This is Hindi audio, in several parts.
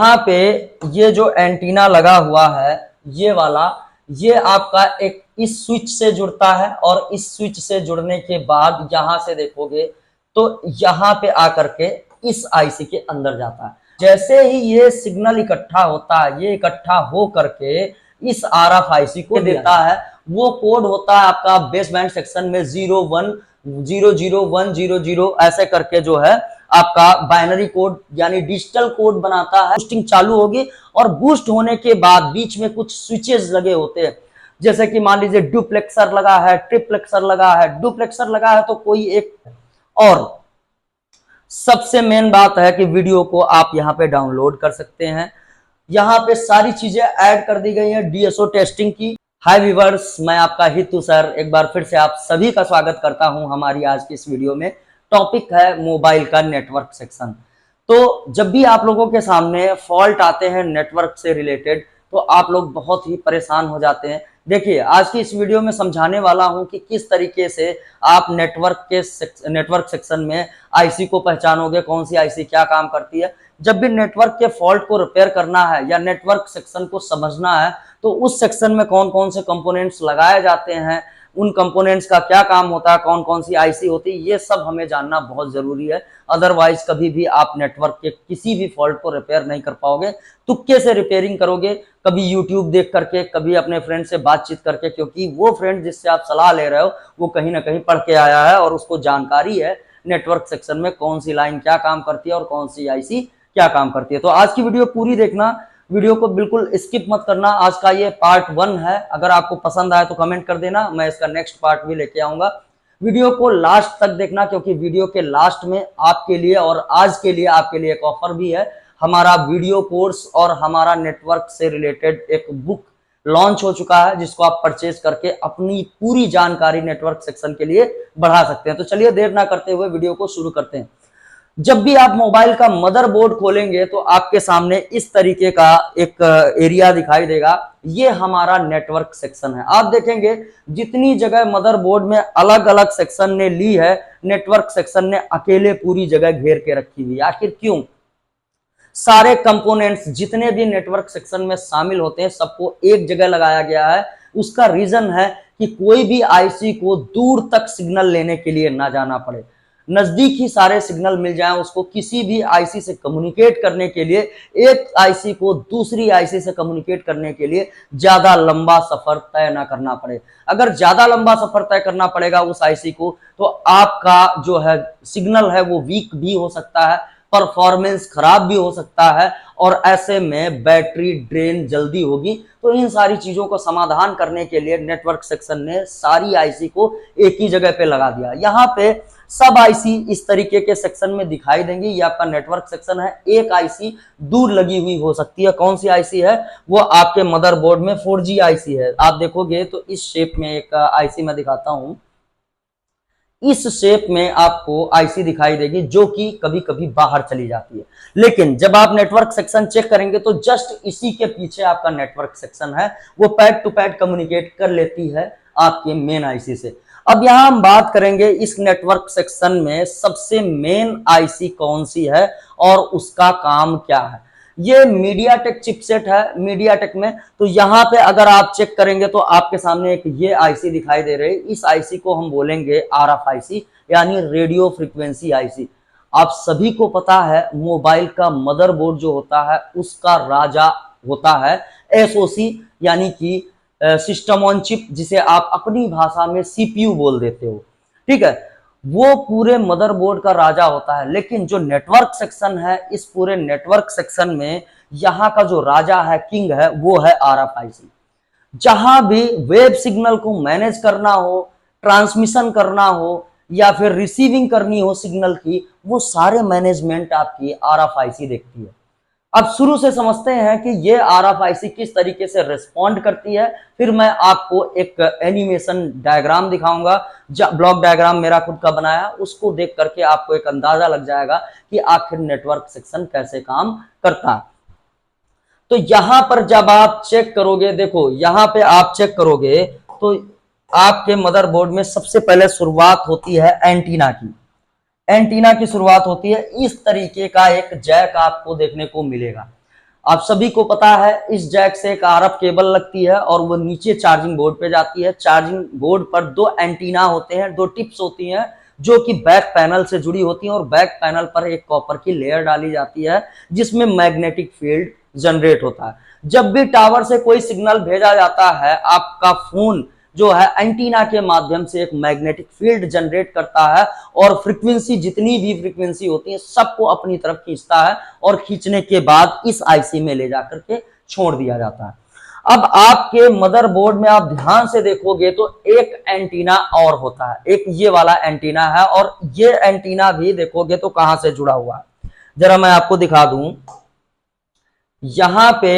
यहाँ पे ये जो एंटीना लगा हुआ है ये वाला, ये आपका एक इस स्विच से जुड़ता है और इस स्विच से जुड़ने के बाद यहां से देखोगे तो यहाँ पे आकर के इस आईसी के अंदर जाता है। जैसे ही ये सिग्नल इकट्ठा होता है, ये इकट्ठा हो करके इस आरएफ आईसी को देता है। वो कोड होता है आपका बेस बैंड सेक्शन में 01001000 ऐसे करके जो है आपका बाइनरी कोड यानी डिजिटल कोड बनाता है। बूस्टिंग चालू होगी और बूस्ट होने के बाद बीच में कुछ स्विचेस लगे होते हैं, जैसे कि मान लीजिए डुप्लेक्सर लगा है, ट्रिप्लेक्सर लगा है। डुप्लेक्सर लगा है तो कोई एक, और सबसे मेन बात है कि वीडियो को आप यहाँ पे डाउनलोड कर सकते हैं। यहाँ पे सारी चीजें ऐड कर दी गई हैं डीएसओ टेस्टिंग की। हाय व्यूअर्स, मैं आपका हितू सर एक बार फिर से आप सभी का स्वागत करता हूं हमारी आज की इस वीडियो में। टॉपिक है मोबाइल का नेटवर्क सेक्शन। तो जब भी आप लोगों के सामने फॉल्ट आते हैं नेटवर्क से रिलेटेड तो आप लोग बहुत ही परेशान हो जाते हैं। देखिए, आज की इस वीडियो में समझाने वाला हूं कि किस तरीके से आप नेटवर्क सेक्शन में आईसी को पहचानोगे, कौन सी आईसी क्या काम करती है। जब भी नेटवर्क के फॉल्ट को रिपेयर करना है या नेटवर्क सेक्शन को समझना है तो उस सेक्शन में कौन कौन से कंपोनेंट्स लगाए जाते हैं, उन कंपोनेंट्स का क्या काम होता है, कौन कौन सी आईसी होती है, ये सब हमें जानना बहुत जरूरी है। अदरवाइज कभी भी आप नेटवर्क के किसी भी फॉल्ट को रिपेयर नहीं कर पाओगे। तुक्के से रिपेयरिंग करोगे, कभी यूट्यूब देख करके, कभी अपने फ्रेंड से बातचीत करके, क्योंकि वो फ्रेंड जिससे आप सलाह ले रहे हो वो कहीं ना कहीं पढ़ के आया है और उसको जानकारी है नेटवर्क सेक्शन में कौन सी लाइन क्या काम करती है और कौन सी आईसी क्या काम करती है। तो आज की वीडियो पूरी देखना, वीडियो को बिल्कुल स्किप मत करना। आज का ये पार्ट 1 है। अगर आपको पसंद आए तो कमेंट कर देना, मैं इसका नेक्स्ट पार्ट भी लेके आऊंगा। वीडियो को लास्ट तक देखना, क्योंकि वीडियो के लास्ट में आपके लिए और आज के लिए आपके लिए एक ऑफर भी है। हमारा वीडियो कोर्स और हमारा नेटवर्क से रिलेटेड एक बुक लॉन्च हो चुका है, जिसको आप परचेज करके अपनी पूरी जानकारी नेटवर्क सेक्शन के लिए बढ़ा सकते हैं। तो चलिए देर ना करते हुए वीडियो को शुरू करते हैं। जब भी आप मोबाइल का मदरबोर्ड खोलेंगे तो आपके सामने इस तरीके का एक एरिया दिखाई देगा। ये हमारा नेटवर्क सेक्शन है। आप देखेंगे जितनी जगह मदरबोर्ड में अलग अलग सेक्शन ने ली है, नेटवर्क सेक्शन ने अकेले पूरी जगह घेर के रखी हुई। आखिर क्यों? सारे कंपोनेंट्स जितने भी नेटवर्क सेक्शन में शामिल होते हैं सबको एक जगह लगाया गया है। उसका रीजन है कि कोई भी आईसी को दूर तक सिग्नल लेने के लिए ना जाना पड़े, नजदीक ही सारे सिग्नल मिल जाएं उसको। किसी भी आईसी से कम्युनिकेट करने के लिए, एक आईसी को दूसरी आईसी से कम्युनिकेट करने के लिए ज्यादा लंबा सफर तय ना करना पड़े। अगर ज्यादा लंबा सफर तय करना पड़ेगा उस आईसी को तो आपका जो है सिग्नल है वो वीक भी हो सकता है, परफॉर्मेंस खराब भी हो सकता है और ऐसे में बैटरी ड्रेन जल्दी होगी। तो इन सारी चीजों को समाधान करने के लिए नेटवर्क सेक्शन ने सारी आईसी को एक ही जगह पे लगा दिया। यहाँ पे सब आईसी इस तरीके के सेक्शन में दिखाई देंगी। ये आपका नेटवर्क सेक्शन है। एक आईसी दूर लगी हुई हो सकती है। कौन सी आईसी है? वो आपके मदरबोर्ड में 4G आईसी है। आप देखोगे तो इस शेप में एक आईसी मैं दिखाता हूं। इस शेप में आपको आईसी दिखाई देगी जो कि कभी कभी बाहर चली जाती है, लेकिन जब आप नेटवर्क सेक्शन चेक करेंगे तो जस्ट इसी के पीछे आपका नेटवर्क सेक्शन है। वो पैड टू पैड कम्युनिकेट कर लेती है आपके मेन आईसी से। अब यहां हम बात करेंगे इस नेटवर्क सेक्शन में सबसे मेन आईसी कौन सी है और उसका काम क्या है। ये मीडियाटेक चिपसेट है। मीडियाटेक में तो यहाँ पे अगर आप चेक करेंगे तो आपके सामने एक ये आईसी दिखाई दे रही है। इस आईसी को हम बोलेंगे आरएफ आईसी यानी रेडियो फ्रीक्वेंसी आईसी। आप सभी को पता है मोबाइल का मदरबोर्ड जो होता है उसका राजा होता है एसओसी यानी कि सिस्टम ऑन चिप, जिसे आप अपनी भाषा में सीपीयू बोल देते हो। ठीक है, वो पूरे मदरबोर्ड का राजा होता है। लेकिन जो नेटवर्क सेक्शन है, इस पूरे नेटवर्क सेक्शन में यहाँ का जो राजा है, किंग है, वो है आरएफ आईसी। जहां भी वेब सिग्नल को मैनेज करना हो, ट्रांसमिशन करना हो या फिर रिसीविंग करनी हो सिग्नल की, वो सारे मैनेजमेंट आपकी आरएफ आईसी देखती है। अब शुरू से समझते हैं कि ये आरएफ आईसी किस तरीके से रिस्पॉन्ड करती है। फिर मैं आपको एक एनिमेशन डायग्राम दिखाऊंगा, ब्लॉक डायग्राम मेरा खुद का बनाया, उसको देख करके आपको एक अंदाजा लग जाएगा कि आखिर नेटवर्क सेक्शन कैसे काम करता है। तो यहां पर जब आप चेक करोगे, देखो यहां पे आप चेक करोगे तो आपके मदरबोर्ड में सबसे पहले शुरुआत होती है एंटीना की। एंटीना की शुरुआत होती है। इस तरीके का एक जैक आपको देखने को मिलेगा। आप सभी को पता है इस जैक से एक आरएफ केबल लगती है और वो नीचे चार्जिंग बोर्ड पे जाती है। चार्जिंग बोर्ड पर दो एंटीना होते हैं, दो टिप्स होती हैं जो कि बैक पैनल से जुड़ी होती हैं और बैक पैनल पर एक कॉपर की लेयर डाली जाती है जिसमें मैग्नेटिक फील्ड जनरेट होता है। जब भी टावर से कोई सिग्नल भेजा जाता है, आपका फोन जो है एंटीना के माध्यम से एक मैग्नेटिक फील्ड जनरेट करता है और फ्रीक्वेंसी, जितनी भी फ्रीक्वेंसी होती है सबको अपनी तरफ खींचता है और खींचने के बाद इस आईसी में ले जाकर के छोड़ दिया जाता है। अब आपके मदरबोर्ड में आप ध्यान से देखोगे तो एक एंटीना और होता है, एक ये वाला एंटीना है और ये एंटीना भी देखोगे तो कहां से जुड़ा हुआ है, जरा मैं आपको दिखा दूं। यहां पे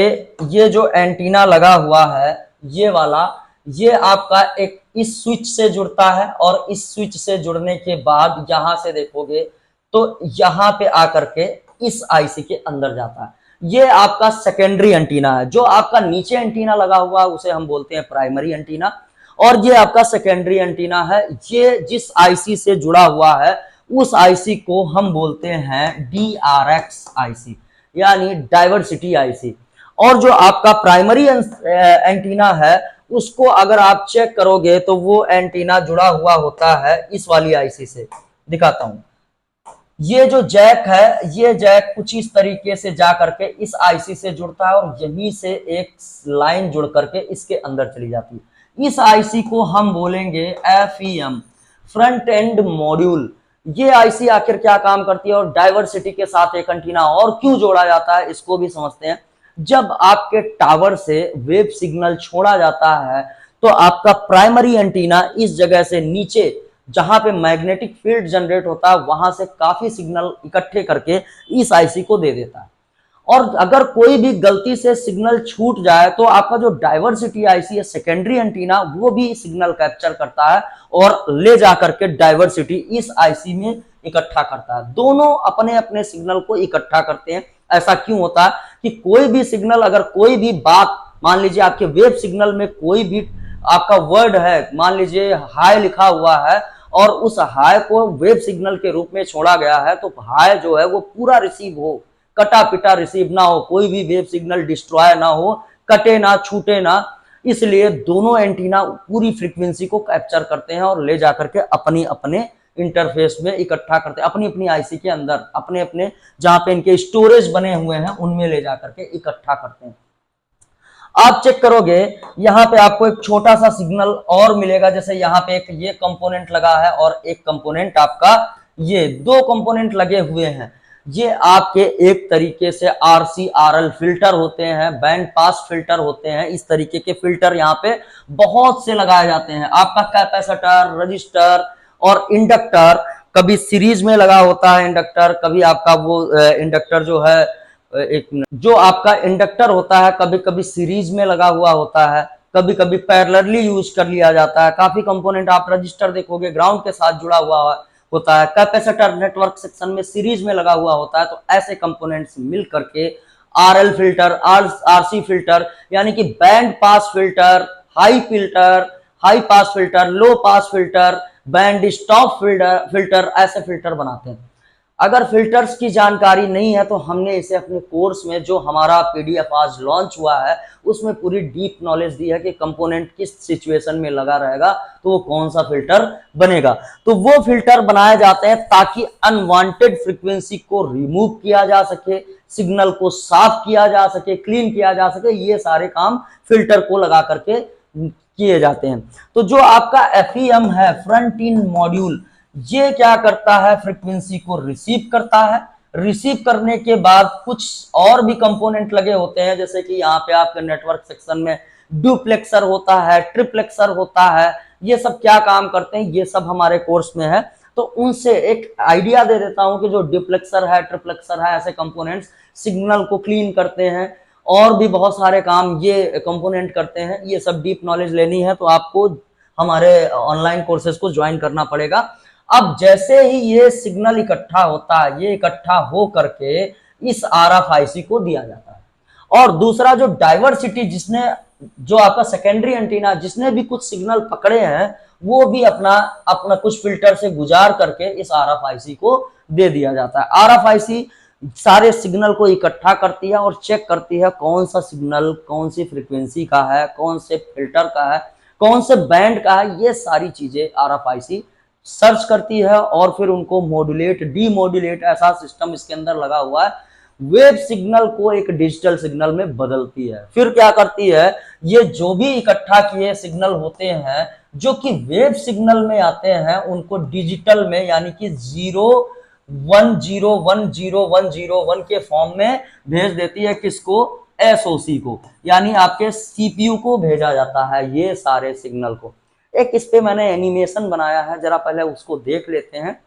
ये जो एंटीना लगा हुआ है ये वाला, ये आपका एक इस स्विच से जुड़ता है और इस स्विच से जुड़ने के बाद यहां से देखोगे तो यहां पे आकर के इस आईसी के अंदर जाता है। ये आपका सेकेंडरी एंटीना है। जो आपका नीचे एंटीना लगा हुआ है उसे हम बोलते हैं प्राइमरी एंटीना और ये आपका सेकेंडरी एंटीना है। ये जिस आईसी से जुड़ा हुआ है उस आईसी को हम बोलते हैं DRX आईसी, यानी डाइवर्सिटी आईसी। और जो आपका प्राइमरी एंटीना है उसको अगर आप चेक करोगे तो वो एंटीना जुड़ा हुआ होता है इस वाली आईसी से। दिखाता हूं, ये जो जैक है, ये जैक कुछ इस तरीके से जा करके इस आईसी से जुड़ता है और यहीं से एक लाइन जुड़ करके इसके अंदर चली जाती है। इस आईसी को हम बोलेंगे FEM, फ्रंट एंड मॉड्यूल। ये आईसी आखिर क्या काम करती है और डाइवर्सिटी के साथ एक एंटीना और क्यों जोड़ा जाता है इसको भी समझते हैं। जब आपके टावर से वेव सिग्नल छोड़ा जाता है तो आपका प्राइमरी एंटीना इस जगह से नीचे जहां पे मैग्नेटिक फील्ड जनरेट होता है वहां से काफी सिग्नल इकट्ठे करके इस आईसी को दे देता है। और अगर कोई भी गलती से सिग्नल छूट जाए तो आपका जो डाइवर्सिटी आईसी है सेकेंडरी एंटीना वो भी सिग्नल कैप्चर करता है और ले जाकर के डाइवर्सिटी इस आईसी में इकट्ठा करता है। दोनों अपने अपने सिग्नल को इकट्ठा करते हैं। ऐसा क्यों होता है कि कोई भी सिग्नल, अगर कोई भी बात, मान लीजिए आपके वेब सिग्नल में कोई भी आपका वर्ड है, मान लीजिए हाय लिखा हुआ है और उस हाय को वेब सिग्नल के रूप में छोड़ा गया है तो हाय जो है वो पूरा रिसीव हो, कटा पिटा रिसीव ना हो, कोई भी वेब सिग्नल डिस्ट्रॉय ना हो, कटे ना, छूटे ना। इसलिए दोनों एंटीना पूरी फ्रीक्वेंसी को कैप्चर करते हैं और ले जाकर के अपने अपने इंटरफेस में इकट्ठा करते हैं, अपनी अपनी आईसी के अंदर अपने अपने जहां पे इनके स्टोरेज बने हुए हैं उनमें ले जाकर के इकट्ठा करते हैं। आप चेक करोगे यहाँ पे आपको एक छोटा सा सिग्नल और मिलेगा, जैसे यहाँ पे एक ये कंपोनेंट लगा है और एक कंपोनेंट आपका, ये दो कंपोनेंट लगे हुए हैं। ये आपके एक तरीके से RC/RL फिल्टर होते हैं, बैंड पास फिल्टर होते हैं। इस तरीके के फिल्टर यहाँ पे बहुत से लगाए जाते हैं। आपका कैपेसिटर, रजिस्टर और इंडक्टर, कभी सीरीज में लगा होता है इंडक्टर, कभी आपका वो इंडक्टर जो है एक जो आपका इंडक्टर होता है कभी कभी सीरीज में लगा हुआ होता है, कभी कभी पैरेलली यूज कर लिया जाता है। काफी कंपोनेंट आप रजिस्टर देखोगे ग्राउंड के साथ जुड़ा हुआ होता है, कैपेसिटर नेटवर्क सेक्शन में सीरीज में लगा हुआ होता है। तो ऐसे कंपोनेंट्स मिल करके RL फिल्टर, RC फिल्टर, यानी कि band pass filter, high pass filter, low pass filter, band stop filter, ऐसे फिल्टर बनाते हैं। अगर फिल्टर्स की जानकारी नहीं है तो हमने इसे अपने कोर्स में, जो हमारा PDF आज लॉन्च हुआ है, उसमें पूरी डीप नॉलेज दी है कि कंपोनेंट किस सिचुएशन में लगा रहेगा तो वो कौन सा फिल्टर बनेगा। तो वो फिल्टर बनाए जाते हैं ताकि अनवांटेड फ्रीक्वेंसी को रिमूव किया जा सके, सिग्नल को साफ किया जा सके, क्लीन किया जा सके। ये सारे काम फिल्टर को लगा करके किए जाते हैं। तो जो आपका FEM है, फ्रंट एंड मॉड्यूल, ये क्या करता है, फ्रीक्वेंसी को रिसीव करता है। रिसीव करने के बाद कुछ और भी कंपोनेंट लगे होते हैं, जैसे कि यहाँ पे आपके नेटवर्क सेक्शन में डुप्लेक्सर होता है, ट्रिप्लेक्सर होता है। ये सब क्या काम करते हैं ये सब हमारे कोर्स में है, तो उनसे एक आइडिया दे देता हूं कि जो डुप्लेक्सर है, ट्रिप्लेक्सर है, ऐसे कंपोनेंट्स सिग्नल को क्लीन करते हैं और भी बहुत सारे काम ये कंपोनेंट करते हैं। ये सब डीप नॉलेज लेनी है तो आपको हमारे ऑनलाइन कोर्सेज को ज्वाइन करना पड़ेगा। अब जैसे ही ये सिग्नल इकट्ठा होता है, ये इकट्ठा हो करके इस RFIC को दिया जाता है। और दूसरा जो डाइवर्सिटी, जिसने जो आपका सेकेंडरी एंटीना जिसने भी कुछ सिग्नल पकड़े हैं वो भी अपना कुछ फिल्टर से गुजार करके इस RFIC को दे दिया जाता है। RFIC सारे सिग्नल को इकट्ठा करती है और चेक करती है कौन सा सिग्नल कौन सी फ्रीक्वेंसी का है, कौन से फिल्टर का है, कौन से बैंड का है। ये सारी चीजें आरएफआईसी सर्च करती है और फिर उनको मॉड्यूलेट डीमॉड्यूलेट, ऐसा सिस्टम इसके अंदर लगा हुआ है, वेव सिग्नल को एक डिजिटल सिग्नल में बदलती है। फिर क्या करती है, ये जो भी इकट्ठा किए सिग्नल होते हैं जो कि वेव सिग्नल में आते हैं, उनको डिजिटल में यानी कि 0 1 0 1 0 1 0 1 के फॉर्म में भेज देती है। किसको? एसओसी को, यानी आपके सीपीयू को भेजा जाता है ये सारे सिग्नल को। एक इस पे मैंने एनिमेशन बनाया है, जरा पहले उसको देख लेते हैं,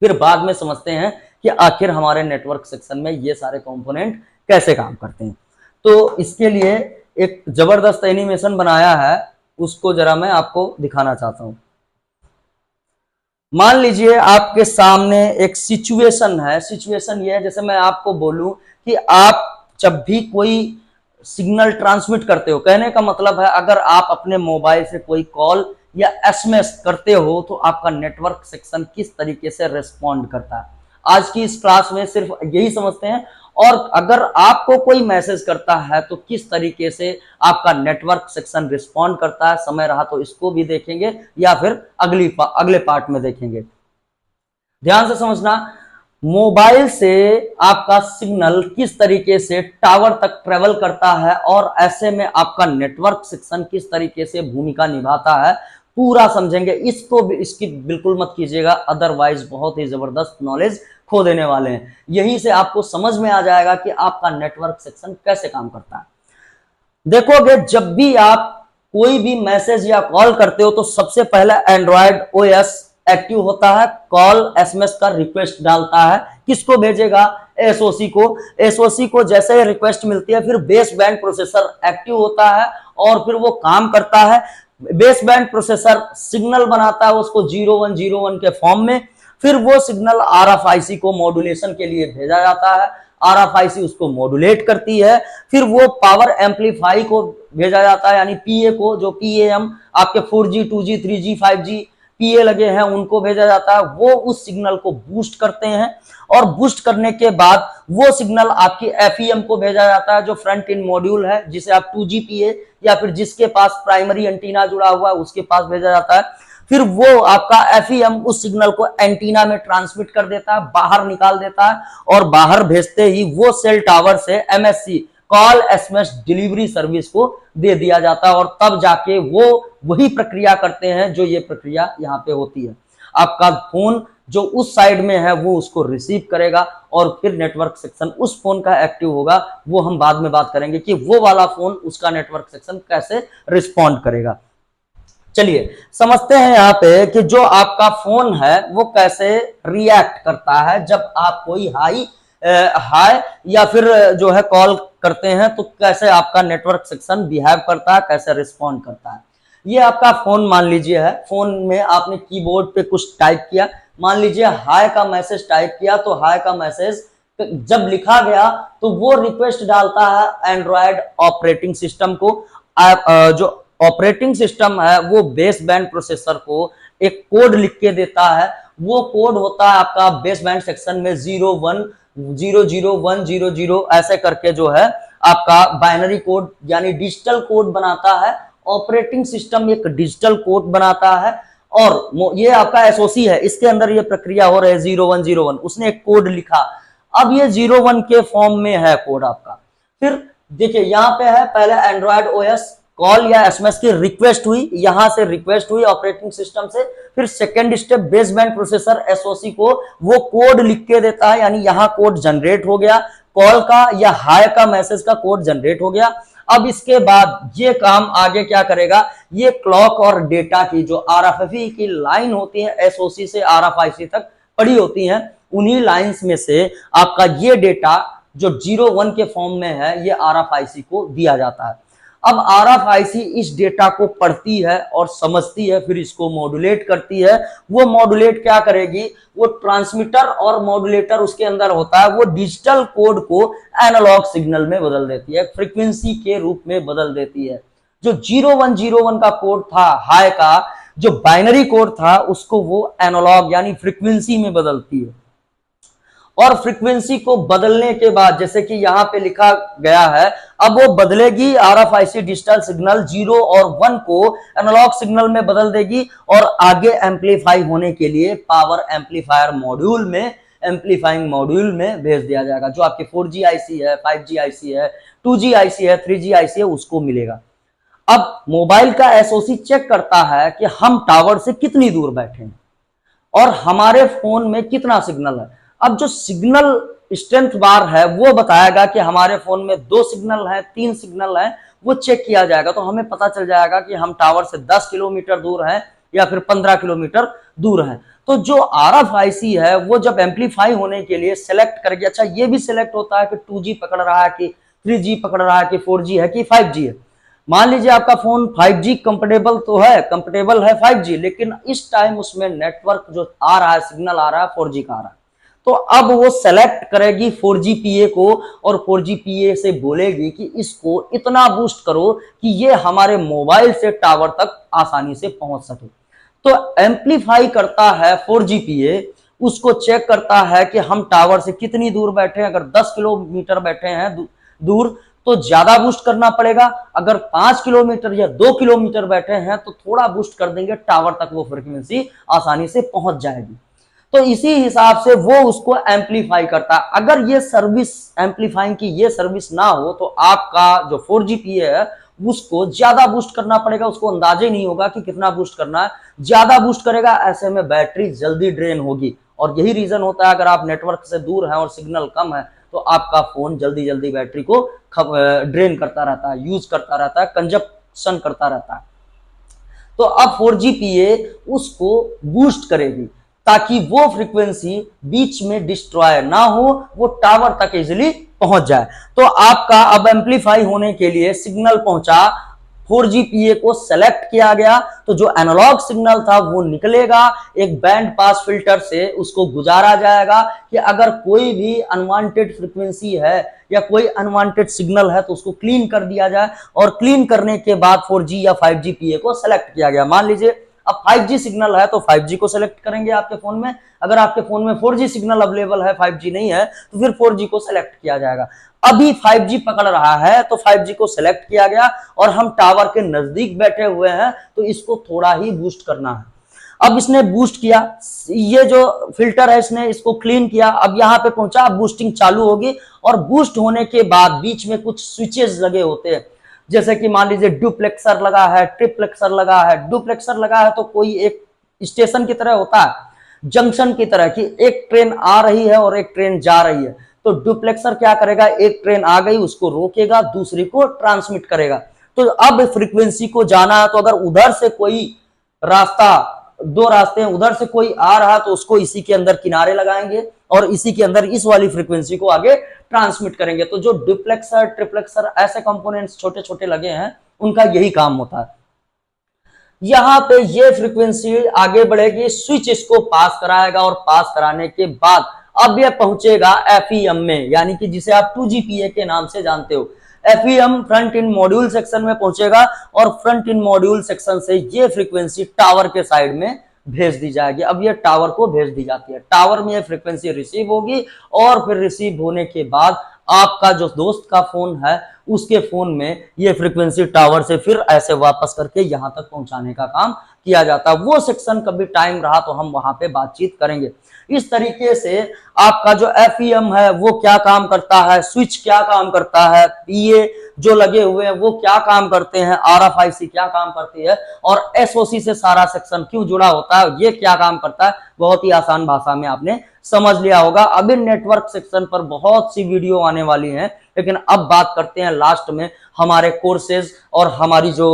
फिर बाद में समझते हैं कि आखिर हमारे नेटवर्क सेक्शन में ये सारे कंपोनेंट कैसे काम करते हैं। तो इसके लिए एक जबरदस्त एनिमेशन बनाया है, उसको जरा मैं आपको दिखाना चाहता हूं। मान लीजिए आपके सामने एक सिचुएशन है। सिचुएशन ये है, जैसे मैं आपको बोलूं कि आप जब भी कोई सिग्नल ट्रांसमिट करते हो, कहने का मतलब है अगर आप अपने मोबाइल से कोई कॉल या एसएमएस करते हो तो आपका नेटवर्क सेक्शन किस तरीके से रिस्पॉन्ड करता है। आज की इस क्लास में सिर्फ यही समझते हैं। और अगर आपको कोई मैसेज करता है तो किस तरीके से आपका नेटवर्क सेक्शन रिस्पॉन्ड करता है, समय रहा तो इसको भी देखेंगे या फिर अगले पार्ट में देखेंगे। ध्यान से समझना, मोबाइल से आपका सिग्नल किस तरीके से टावर तक ट्रेवल करता है और ऐसे में आपका नेटवर्क सेक्शन किस तरीके से भूमिका निभाता है, पूरा समझेंगे। इसको भी इसकी बिल्कुल मत कीजिएगा, अदरवाइज बहुत ही जबरदस्त नॉलेज खो देने वाले हैं। यहीं से आपको समझ में आ जाएगा कि आपका नेटवर्क सेक्शन कैसे काम करता है। देखोगे जब भी आप कोई भी मैसेज या कॉल करते हो तो सबसे पहले एंड्रॉयड ओएस एक्टिव होता है, कॉल एसएमएस का रिक्वेस्ट डालता है। किसको भेजेगा? एसओसी को। एसओसी को जैसे ही रिक्वेस्ट मिलती है फिर बेस बैंड प्रोसेसर एक्टिव होता है और फिर वो काम करता है। बेस बैंड प्रोसेसर सिग्नल बनाता है उसको 0101 के फॉर्म में, फिर वो सिग्नल आरएफआईसी को मॉड्यूलेशन के लिए भेजा जाता है। आरएफआईसी उसको मॉड्यूलेट करती है, फिर वो पावर एम्पलीफाई को भेजा जाता है, यानी पीए को, जो पीएएम आपके 4G 2G 3G 5G पीए लगे हैं उनको भेजा जाता है। वो उस सिग्नल को बूस्ट करते हैं और बूस्ट करने के बाद वो सिग्नल आपकी एफईएम को भेजा जाता है, जो फ्रंट इन मॉड्यूल है, जिसे आप 2G पीए या फिर जिसके पास प्राइमरी एंटीना जुड़ा हुआ है उसके पास भेजा जाता है। फिर वो आपका एफईएम उस सिग्नल को एंटीना में ट्रांसमिट कर देता है, बाहर निकाल देता है और बाहर भेजते ही वो सेल टावर से MSc call SMS delivery service को दे दिया जाता है और तब जाके वो वही प्रक्रिया करते हैं जो ये प्रक्रिया यहाँ पे होती है। आपका फोन जो उस साइड में है वो उसको रिसीव करेगा और फिर नेटवर्क सेक्शन उस फोन का एक्टिव होगा। वो हम बाद में बात करेंगे कि वो वाला फोन उसका नेटवर्क सेक्शन कैसे रिस्पॉन्ड करेगा। चलिए समझते हैं यहाँ पे कि जो आपका फोन है वो कैसे रिएक्ट करता है जब आप कोई हाई या फिर जो है कॉल करते हैं, तो कैसे आपका नेटवर्क सेक्शन बिहेव करता है, कैसे रिस्पॉन्ड करता है। ये आपका फोन मान लीजिए है, फोन में आपने कीबोर्ड पे कुछ टाइप किया, मान लीजिए हाय का मैसेज टाइप किया, तो हाय का मैसेज जब लिखा गया तो वो रिक्वेस्ट डालता है एंड्रॉयड ऑपरेटिंग सिस्टम को। जो ऑपरेटिंग सिस्टम है वो बेस बैंड प्रोसेसर को एक कोड लिख के देता है। वो कोड होता है आपका बेस बैंड सेक्शन में 01001000 ऐसे करके जो है आपका बाइनरी कोड यानी डिजिटल कोड बनाता है। ऑपरेटिंग सिस्टम एक डिजिटल कोड बनाता है और ये आपका एसओसी है, इसके अंदर ये प्रक्रिया हो रही है 0101, उसने एक कोड लिखा, अब ये 01 के फॉर्म में है कोड आपका। फिर देखिए यहाँ पे है पहले एंड्रॉयड ओएस कॉल या एसएमएस की रिक्वेस्ट हुई, यहां से रिक्वेस्ट हुई ऑपरेटिंग सिस्टम से, फिर second step base band processor SOC को वो कोड लिख के देता है, यानी यहां कोड जनरेट हो गया, कॉल का या हाय का मैसेज का कोड जनरेट हो गया। अब इसके बाद ये काम आगे क्या करेगा, ये क्लॉक और डेटा की जो आरएफआईसी की लाइन होती है एसओसी से आरएफआईसी तक पड़ी होती है, उन्हीं लाइंस में से आपका ये डेटा जो 01 के फॉर्म में है ये आरएफआईसी को दिया जाता है। अब आरएफआईसी इस डेटा को पढ़ती है और समझती है, फिर इसको मॉड्यूलेट करती है। वो मॉड्यूलेट क्या करेगी, वो ट्रांसमीटर और मॉड्यूलेटर उसके अंदर होता है, वो डिजिटल कोड को एनालॉग सिग्नल में बदल देती है, फ्रीक्वेंसी के रूप में बदल देती है। जो 0101 का कोड था हाई का, जो बाइनरी कोड था, उसको वो एनालॉग यानी फ्रीक्वेंसी में बदलती है और फ्रीक्वेंसी को बदलने के बाद, जैसे कि यहां पे लिखा गया है, अब वो बदलेगी आरएफआईसी डिजिटल सिग्नल 0 और 1 को एनालॉग सिग्नल में बदल देगी और आगे एम्पलीफाई होने के लिए पावर एम्पलीफायर मॉड्यूल में, एम्पलीफाइंग मॉड्यूल में भेज दिया जाएगा। जो आपके 4G आईसी है, 5G आईसी है, 2G आईसी है, 3G आईसी है, उसको मिलेगा। अब मोबाइल का एसओसी चेक करता है कि हम टावर से कितनी दूर बैठे हैं और हमारे फोन में कितना सिग्नल है। अब जो सिग्नल स्ट्रेंथ बार है वो बताएगा कि हमारे फोन में 2 सिग्नल है, 3 सिग्नल है, वो चेक किया जाएगा। तो हमें पता चल जाएगा कि हम टावर से 10 किलोमीटर दूर हैं या फिर 15 किलोमीटर दूर हैं। तो जो आरएफआईसी है वो जब एम्पलीफाई होने के लिए सिलेक्ट करेगी, अच्छा ये भी सिलेक्ट होता है कि 2G पकड़ रहा है कि 3G पकड़ रहा है कि 4G है कि 5G है। मान लीजिए आपका फोन 5G कंफर्टेबल तो है, कंफर्टेबल है 5G, लेकिन इस टाइम उसमें नेटवर्क जो आ रहा है, सिग्नल आ रहा है 4G का आ रहा है। तो अब वो सेलेक्ट करेगी 4GPA को और 4GPA से बोलेगी कि इसको इतना बूस्ट करो कि ये हमारे मोबाइल से टावर तक आसानी से पहुंच सके। तो एम्पलीफाई करता है 4GPA, उसको चेक करता है कि हम टावर से कितनी दूर बैठे हैं। अगर 10 किलोमीटर बैठे हैं दूर तो ज्यादा बूस्ट करना पड़ेगा, अगर 5 किलोमीटर या 2 किलोमीटर बैठे हैं तो थोड़ा बूस्ट कर देंगे, टावर तक वो फ्रीक्वेंसी आसानी से पहुंच जाएगी। तो इसी हिसाब से वो उसको एम्पलीफाई करता है। अगर ये सर्विस, एम्पलीफाइंग की ये सर्विस ना हो तो आपका जो 4GPA है उसको ज्यादा बूस्ट करना पड़ेगा, उसको अंदाजा ही नहीं होगा कि कितना बूस्ट करना है। ज्यादा बूस्ट करेगा, ऐसे में बैटरी जल्दी ड्रेन होगी और यही रीजन होता है अगर आप नेटवर्क से दूर हैं और सिग्नल कम है तो आपका फोन जल्दी जल्दी बैटरी को ड्रेन करता रहता है, यूज करता रहता है, कंजप्शन करता रहता है। तो अब 4GPA उसको बूस्ट करेगी ताकि वो फ्रीक्वेंसी बीच में डिस्ट्रॉय ना हो, वो टावर तक इजिली पहुंच जाए। तो आपका अब एम्पलीफाई होने के लिए सिग्नल पहुंचा, 4GPA को सेलेक्ट किया गया, तो जो एनालॉग सिग्नल था वो निकलेगा, एक बैंड पास फिल्टर से उसको गुजारा जाएगा कि अगर कोई भी अनवांटेड फ्रीक्वेंसी है या कोई अनवांटेड सिग्नल है तो उसको क्लीन कर दिया जाए। और क्लीन करने के बाद 4G या 5GPA को सेलेक्ट किया गया। मान लीजिए अब 5G सिग्नल है तो 5G को सेलेक्ट करेंगे आपके फोन में, अगर आपके फोन में 4G सिग्नल अवेलेबल है, 5G नहीं है, तो फिर 4G को सेलेक्ट किया जाएगा। अभी 5G पकड़ रहा है तो 5G को सेलेक्ट किया गया और हम टावर के नजदीक बैठे हुए हैं तो इसको थोड़ा ही बूस्ट करना है। अब इसने बूस्ट किया, ये जो फिल्टर है इसने इसको क्लीन किया, अब यहां पे पहुंचा, अब बूस्टिंग चालू होगी और बूस्ट होने के बाद बीच में कुछ स्विचेस लगे होते हैं, जैसे कि मान लीजिए डुप्लेक्सर लगा है, ट्रिप्लेक्सर लगा है। डुप्लेक्सर लगा है तो कोई एक स्टेशन की तरह होता है, जंक्शन की तरह, कि एक ट्रेन आ रही है और एक ट्रेन जा रही है। तो डुप्लेक्सर क्या करेगा, एक ट्रेन आ गई उसको रोकेगा, दूसरी को ट्रांसमिट करेगा। तो अब फ्रीक्वेंसी को जाना है तो अगर उधर से कोई रास्ता, 2 रास्ते हैं, उधर से कोई आ रहा तो उसको इसी के अंदर किनारे लगाएंगे और इसी के अंदर इस वाली फ्रीक्वेंसी को आगे ट्रांसमिट करेंगे। तो जो डुप्लेक्सर, ट्रिप्लेक्सर ऐसे कंपोनेंट्स छोटे छोटे लगे हैं उनका यही काम होता है। यहां पे ये फ्रीक्वेंसी आगे बढ़ेगी, स्विच इसको पास कराएगा और पास कराने के बाद अब ये पहुंचेगा FEM में, यानी कि जिसे आप 2GPA के नाम से जानते हो। FEM front in module section में पहुंचेगा और फ्रंट इन मॉड्यूल सेक्शन से ये फ्रीक्वेंसी टावर के साइड में भेज दी जाएगी। अब ये टावर को भेज दी जाती है, टावर में ये फ्रीक्वेंसी रिसीव होगी और फिर रिसीव होने के बाद आपका जो दोस्त का फोन है उसके फोन में ये फ्रीक्वेंसी टावर से फिर ऐसे वापस करके यहां तक पहुंचाने का काम किया जाता है। वो सेक्शन कभी टाइम रहा तो हम वहां पे बातचीत करेंगे। इस तरीके से आपका जो FEM है वो क्या काम करता है, स्विच क्या काम करता है, PA जो लगे हुए हैं वो क्या काम करते हैं, RFIC क्या काम करती है और SOC से सारा सेक्शन क्यों जुड़ा होता है, ये क्या काम करता है, बहुत ही आसान भाषा में आपने समझ लिया होगा। अभी नेटवर्क सेक्शन पर बहुत सी वीडियो आने वाली हैं, लेकिन अब बात करते हैं लास्ट में हमारे कोर्सेज और हमारी जो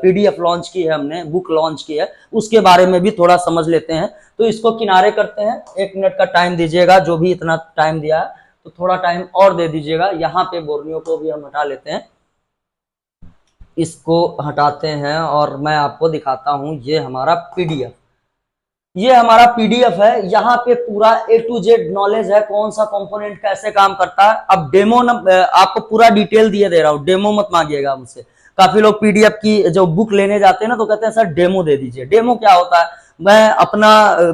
PDF लॉन्च की है, हमने बुक लॉन्च की है, उसके बारे में भी थोड़ा समझ लेते हैं। तो इसको किनारे करते हैं, 1 मिनट का टाइम दीजिएगा, जो भी इतना टाइम दिया है तो थोड़ा टाइम और दे दीजिएगा। यहाँ पे बोर्नियों को भी हम हटा लेते हैं, इसको हटाते हैं और मैं आपको दिखाता हूं ये हमारा PDF, ये हमारा PDF है। यहाँ पे पूरा A to Z नॉलेज है, कौन सा कंपोनेंट कैसे काम करता है। अब डेमो आपको पूरा डिटेल दिए दे रहा हूँ, डेमो मत मांगिएगा मुझसे। काफी लोग PDF की जो बुक लेने जाते हैं ना तो कहते हैं सर डेमो दे दीजिए। डेमो क्या होता है, मैं अपना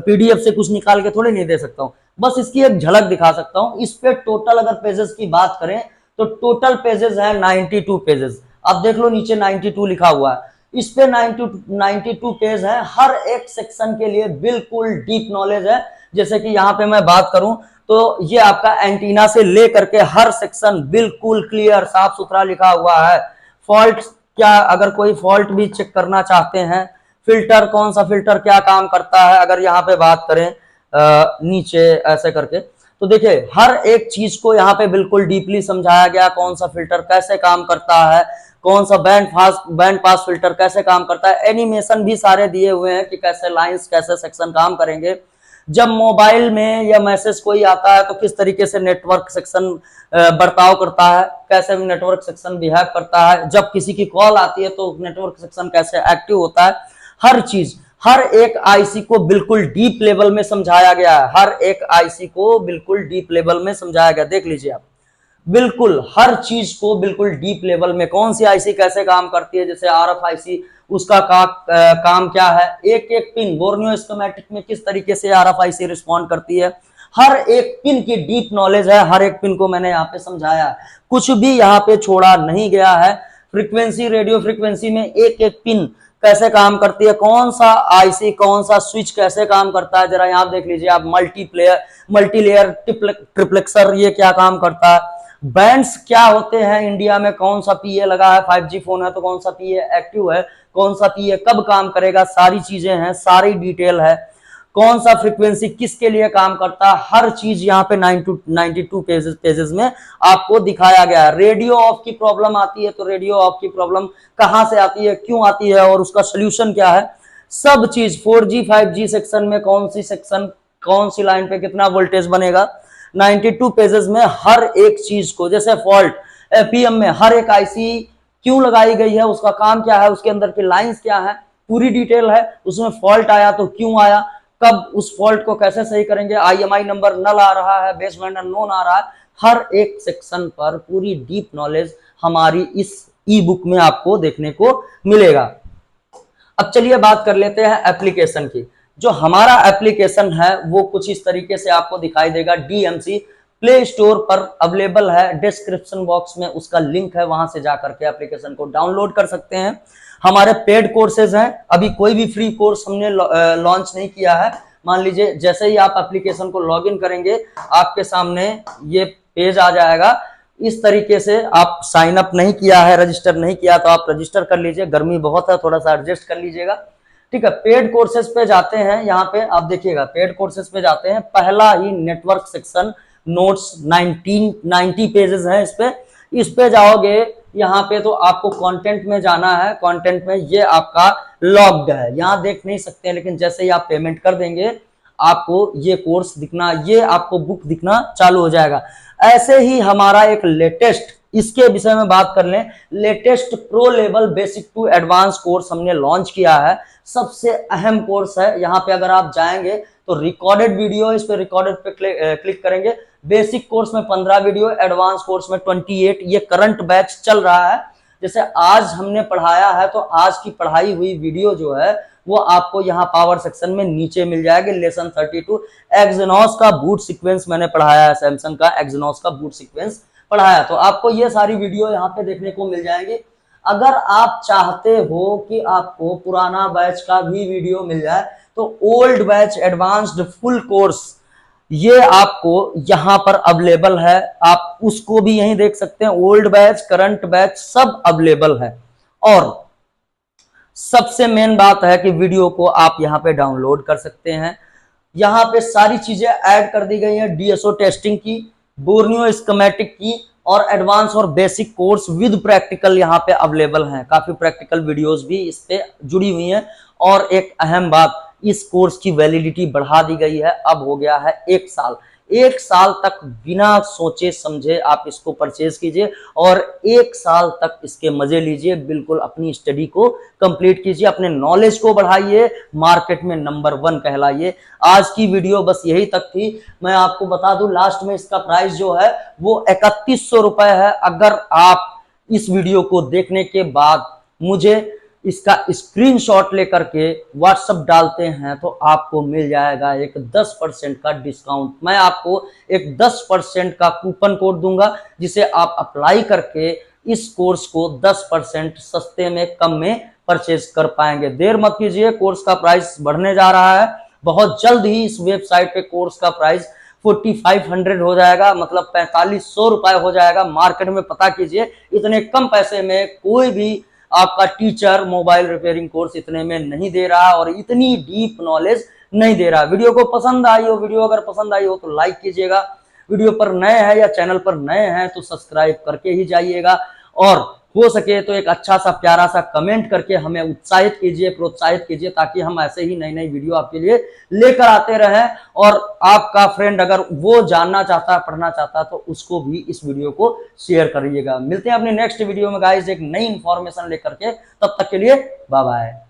PDF से कुछ निकाल के थोड़े नहीं दे सकता हूँ, बस इसकी एक झलक दिखा सकता हूं। इस पे टोटल अगर पेजेस की बात करें तो टोटल पेजेस है 92 पेजेस। अब देख लो नीचे 92 लिखा हुआ है, इस पे 92 पेज है। हर एक सेक्शन के लिए बिल्कुल डीप नॉलेज है। जैसे कि यहाँ पे मैं बात करूं तो ये आपका एंटीना से लेकर के हर सेक्शन बिल्कुल क्लियर साफ सुथरा लिखा हुआ है। फॉल्ट क्या, अगर कोई फॉल्ट भी चेक करना चाहते हैं, फिल्टर कौन सा फिल्टर क्या काम करता है, अगर यहाँ पे बात करें नीचे ऐसे करके, तो देखिए हर एक चीज को यहाँ पे बिल्कुल डीपली समझाया गया। कौन सा फिल्टर कैसे काम करता है, कौन सा बैंड पास फिल्टर कैसे काम करता है, एनिमेशन भी सारे दिए हुए हैं कि कैसे लाइंस कैसे सेक्शन काम करेंगे। जब मोबाइल में या मैसेज कोई आता है तो किस तरीके से नेटवर्क सेक्शन बर्ताव करता है, कैसे नेटवर्क सेक्शन बिहेव करता है। जब किसी की कॉल आती है तो नेटवर्क सेक्शन कैसे एक्टिव होता है। हर चीज, हर एक आईसी को बिल्कुल डीप लेवल में समझाया गया है। हर एक आईसी को बिल्कुल डीप लेवल में समझाया गया। देख लीजिए आप, बिल्कुल हर चीज को बिल्कुल डीप लेवल में, कौन सी आईसी कैसे काम करती है, जैसे आरएफ आईसी उसका काम क्या है, एक एक पिन बोर्नियो स्कीमेटिक में किस तरीके से आरएफ आईसी रिस्पॉन्ड करती है। हर एक पिन की डीप नॉलेज है। हर एक पिन को मैंने यहाँ पे समझाया है, कुछ भी यहाँ पे छोड़ा नहीं गया है। फ्रीक्वेंसी, रेडियो फ्रीक्वेंसी में एक एक पिन कैसे काम करती है, कौन सा आईसी कौन सा स्विच कैसे काम करता है, जरा यहाँ देख लीजिए आप। मल्टीलेयर ट्रिप्लेक्सर ये क्या काम करता है, बैंड्स क्या होते हैं इंडिया में, कौन सा पीए लगा है, 5G फोन है तो कौन सा पीए एक्टिव है, कौन सा पीए कब काम करेगा, सारी चीजें हैं, सारी डिटेल है। कौन सा फ्रीक्वेंसी किसके लिए काम करता है, हर चीज यहाँ पे 92 पेजेस में आपको दिखाया गया है। रेडियो ऑफ की प्रॉब्लम आती है तो रेडियो ऑफ की प्रॉब्लम कहां से आती है, क्यों आती है और उसका सोल्यूशन क्या है, सब चीज। 4G 5G सेक्शन में कौन सी सेक्शन कौन सी लाइन पे कितना वोल्टेज बनेगा, 92 पेजेस में हर एक चीज को। जैसे फॉल्ट एपीएम में हर एक आईसी क्यों लगाई गई है, उसका काम क्या है, उसके अंदर की लाइंस क्या है, पूरी डिटेल है। उसमें फॉल्ट आया तो क्यों आया, कब उस फॉल्ट को कैसे सही करेंगे, आईएमआई नंबर नल आ रहा है, बेसबैंड अननोन आ रहा है, हर एक सेक्शन पर पूरी डीप नॉलेज हमारी इस ई बुक में आपको देखने को मिलेगा। अब चलिए बात कर लेते हैं एप्लीकेशन की। जो हमारा एप्लीकेशन है वो कुछ इस तरीके से आपको दिखाई देगा। डीएमसी प्ले स्टोर पर अवेलेबल है, डिस्क्रिप्शन बॉक्स में उसका लिंक है, वहां से जाकर के एप्लीकेशन को डाउनलोड कर सकते हैं। हमारे पेड कोर्सेज हैं, अभी कोई भी फ्री कोर्स हमने लॉन्च नहीं किया है। मान लीजिए जैसे ही आप एप्लीकेशन को लॉगिन करेंगे आपके सामने ये पेज आ जाएगा। इस तरीके से आप साइन अप नहीं किया है, रजिस्टर नहीं किया तो आप रजिस्टर कर लीजिए। गर्मी बहुत है, थोड़ा सा एडजस्ट कर लीजिएगा, ठीक है। पेड कोर्सेज पे जाते हैं, यहाँ पे आप देखिएगा पेड कोर्सेज पे जाते हैं, पहला ही नेटवर्क सेक्शन नोट्स 90 पेजेस हैं इस पे जाओगे। यहाँ पे तो आपको कंटेंट में जाना है, कंटेंट में ये आपका लॉग्ड है, यहाँ देख नहीं सकते हैं, लेकिन जैसे ही आप पेमेंट कर देंगे आपको ये कोर्स दिखना, ये आपको बुक दिखना चालू हो जाएगा। ऐसे ही हमारा एक लेटेस्ट, इसके विषय में बात कर लें, latest pro level basic to advance course हमने लॉन्च किया है। सबसे अहम कोर्स है, यहाँ पे अगर आप जाएंगे तो रिकॉर्डेड वीडियो, इस पे रिकॉर्डेड पे क्लिक करेंगे। बेसिक कोर्स में 15 वीडियो, एडवांस कोर्स में 28। ये करंट बैच चल रहा है। जैसे आज हमने पढ़ाया है तो आज की पढ़ाई हुई वीडियो जो है वो आपको यहाँ पावर सेक्शन में नीचे मिल जाएगी। लेसन 32 एक्सिनोस का बूट सीक्वेंस मैंने पढ़ाया है, सैमसंग का एक्सिनोस का बूट सीक्वेंस पढ़ाया, तो आपको ये सारी वीडियो यहाँ पे देखने को मिल जाएंगी। अगर आप चाहते हो कि आपको पुराना बैच का भी वीडियो मिल जाए तो old batch advanced full course ये आपको यहाँ पर अवेलेबल है, आप उसको भी यहीं देख सकते हैं। ओल्ड बैच करंट बैच सब अवेलेबल है। और सबसे मेन बात है कि वीडियो को आप यहाँ पे डाउनलोड कर सकते हैं। यहाँ पे सारी चीजें ऐड कर दी गई हैं, डीएसओ टेस्टिंग की, बोर्नियो स्कीमेटिक की, और एडवांस और बेसिक कोर्स विद प्रैक्टिकल यहाँ पे अवेलेबल हैं। काफी प्रैक्टिकल वीडियोस भी इस पे जुड़ी हुई हैं। और एक अहम बात, इस कोर्स की वैलिडिटी बढ़ा दी गई है, अब हो गया है 1 साल। 1 साल तक बिना सोचे समझे आप इसको परचेज कीजिए और 1 साल तक इसके मजे लीजिए। बिल्कुल अपनी स्टडी को कंप्लीट कीजिए, अपने नॉलेज को बढ़ाइए, मार्केट में नंबर 1 कहलाइए। आज की वीडियो बस यही तक थी। मैं आपको बता दूं लास्ट में इसका प्राइस जो है वो 3100 रुपए है। अगर आप इस वीडियो को देखने के बाद मुझे इसका स्क्रीनशॉट लेकर के व्हाट्सएप डालते हैं तो आपको मिल जाएगा एक 10% का डिस्काउंट। मैं आपको एक 10% का कूपन कोड दूंगा जिसे आप अप्लाई करके इस कोर्स को 10% सस्ते में, कम में परचेज कर पाएंगे। देर मत कीजिए, कोर्स का प्राइस बढ़ने जा रहा है। बहुत जल्द ही इस वेबसाइट पे कोर्स का प्राइस 4500 हो जाएगा, मतलब 4500 रुपए हो जाएगा। मार्केट में पता कीजिए, इतने कम पैसे में कोई भी आपका टीचर मोबाइल रिपेयरिंग कोर्स इतने में नहीं दे रहा और इतनी डीप नॉलेज नहीं दे रहा। वीडियो को पसंद आई हो, वीडियो अगर पसंद आई हो तो लाइक कीजिएगा। वीडियो पर नए हैं या चैनल पर नए हैं तो सब्सक्राइब करके ही जाइएगा, और हो सके तो एक अच्छा सा प्यारा सा कमेंट करके हमें उत्साहित कीजिए, प्रोत्साहित कीजिए, ताकि हम ऐसे ही नई नई वीडियो आपके लिए लेकर आते रहें। और आपका फ्रेंड अगर वो जानना चाहता है, पढ़ना चाहता है, तो उसको भी इस वीडियो को शेयर करिएगा। मिलते हैं अपनी नेक्स्ट वीडियो में गाइस एक नई इंफॉर्मेशन लेकर के, तब तक के लिए बाय बाय।